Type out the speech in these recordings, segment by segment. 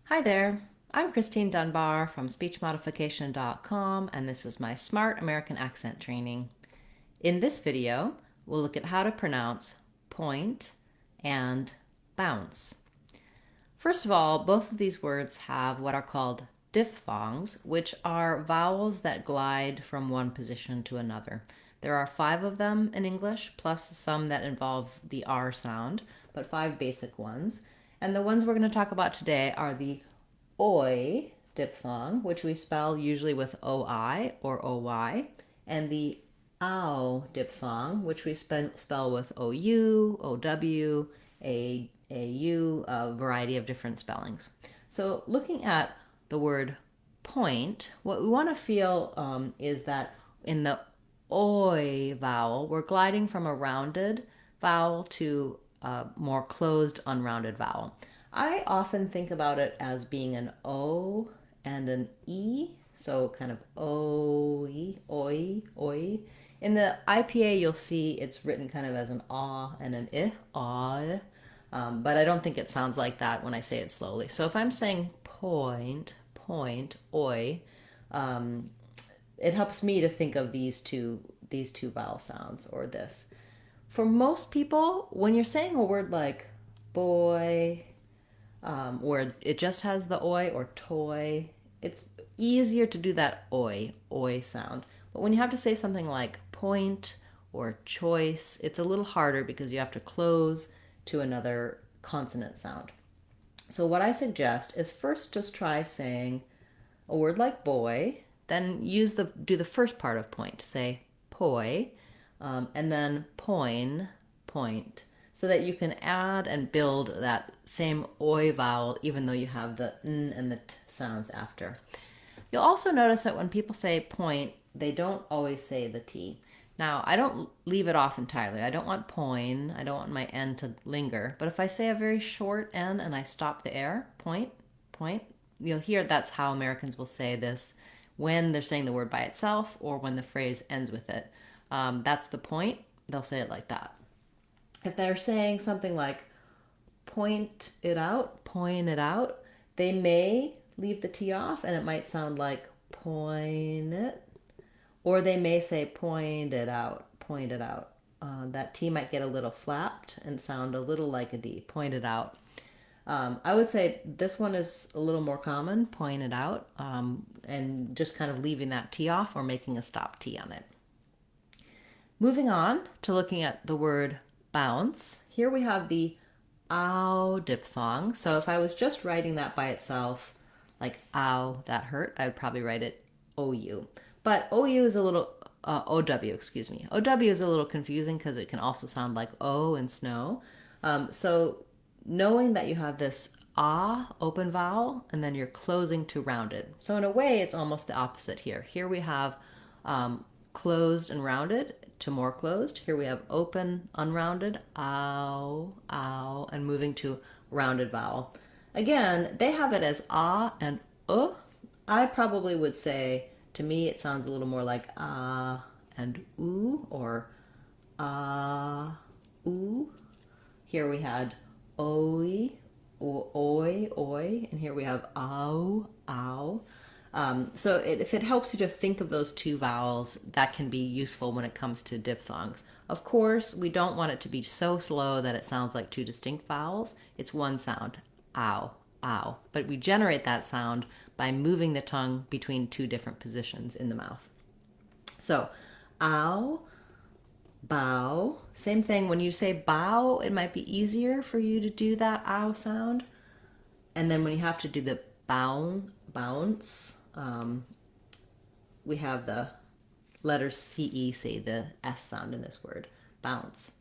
Hi there, I'm Christine Dunbar from speechmodification.com, and this is my Smart American Accent training. In this video, we'll look at how to pronounce point and bounce. First of all, both of these words have what are called diphthongs, which are vowels that glide from one position to another. There are 5 of them in English, plus some that involve the R sound, but 5 basic ones. And the ones we're going to talk about today are the oi diphthong, which we spell usually with OI or OY, and the ow diphthong, which we spell with OU, OW, AU, a variety of different spellings. So looking at the word point, what we want to feel is that in the oi vowel, we're gliding from a rounded vowel to a more closed, unrounded vowel. I often think about it as being an O and an E, so kind of oi, oi, oi. In the IPA, you'll see it's written kind of as an ah and an I, ah, but I don't think it sounds like that when I say it slowly. So if I'm saying point, point, oi, it helps me to think of these two vowel sounds or this. For most people, when you're saying a word like boy, where it just has the oi or toy, it's easier to do that oi sound. But when you have to say something like point or choice, it's a little harder because you have to close to another consonant sound. So what I suggest is first just try saying a word like boy, then do the first part of point. Say poi, and then poin, point, so that you can add and build that same oi vowel even though you have the n and the t sounds after. You'll also notice that when people say point, they don't always say the t. Now, I don't leave it off entirely. I don't want poin, I don't want my n to linger, but if I say a very short n and I stop the air, point, point, you'll hear that's how Americans will say this when they're saying the word by itself or when the phrase ends with it. That's the point. They'll say it like that. If they're saying something like point it out, they may leave the T off and it might sound like point it, or they may say point it out, point it out. That T might get a little flapped and sound a little like a D, point it out. I would say this one is a little more common, point it out, and just kind of leaving that T off or making a stop T on it. Moving on to looking at the word bounce, here we have the ow diphthong. So if I was just writing that by itself, like ow, that hurt, I would probably write it OU. But OU is a little, OW, excuse me. OW is a little confusing because it can also sound like O in snow. So knowing that you have this ah open vowel and then you're closing to rounded. So in a way, it's almost the opposite here. Here we have closed and rounded to more closed. Here we have open, unrounded, ow, ow, and moving to rounded vowel. Again, they have it as ah and I probably would say, to me, it sounds a little more like ah and ooh, or ah, ooh. Here we had oi, or oi, oi, and here we have ow, ow. So if it helps you to think of those two vowels, that can be useful when it comes to diphthongs. Of course, we don't want it to be so slow that it sounds like two distinct vowels. It's one sound, ow, ow. But we generate that sound by moving the tongue between two different positions in the mouth. So, ow, bow. Same thing, when you say bow, it might be easier for you to do that ow sound. And then when you have to do the bounce, we have the letter CE say the S sound in this word, bounce.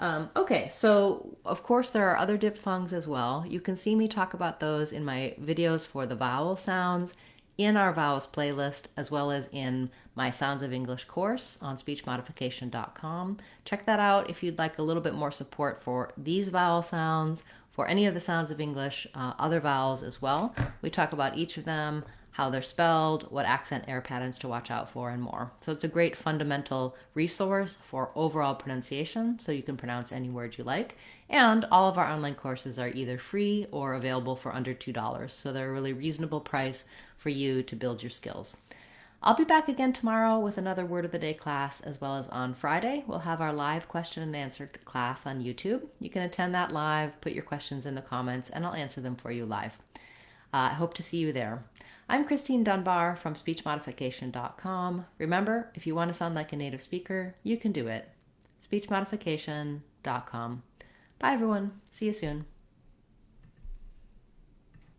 Okay, so of course there are other diphthongs as well. You can see me talk about those in my videos for the vowel sounds in our vowels playlist, as well as in my Sounds of English course on speechmodification.com. Check that out if you'd like a little bit more support for these vowel sounds, for any of the sounds of English, other vowels as well. We talk about each of them, how they're spelled, what accent air patterns to watch out for, and more. So it's a great fundamental resource for overall pronunciation, so you can pronounce any word you like. And all of our online courses are either free or available for under $2, so they're a really reasonable price for you to build your skills. I'll be back again tomorrow with another Word of the Day class, as well as on Friday, we'll have our live question and answer class on YouTube. You can attend that live, put your questions in the comments, and I'll answer them for you live. I hope to see you there. I'm Christine Dunbar from SpeechModification.com. Remember, if you want to sound like a native speaker, you can do it. SpeechModification.com. Bye, everyone. See you soon.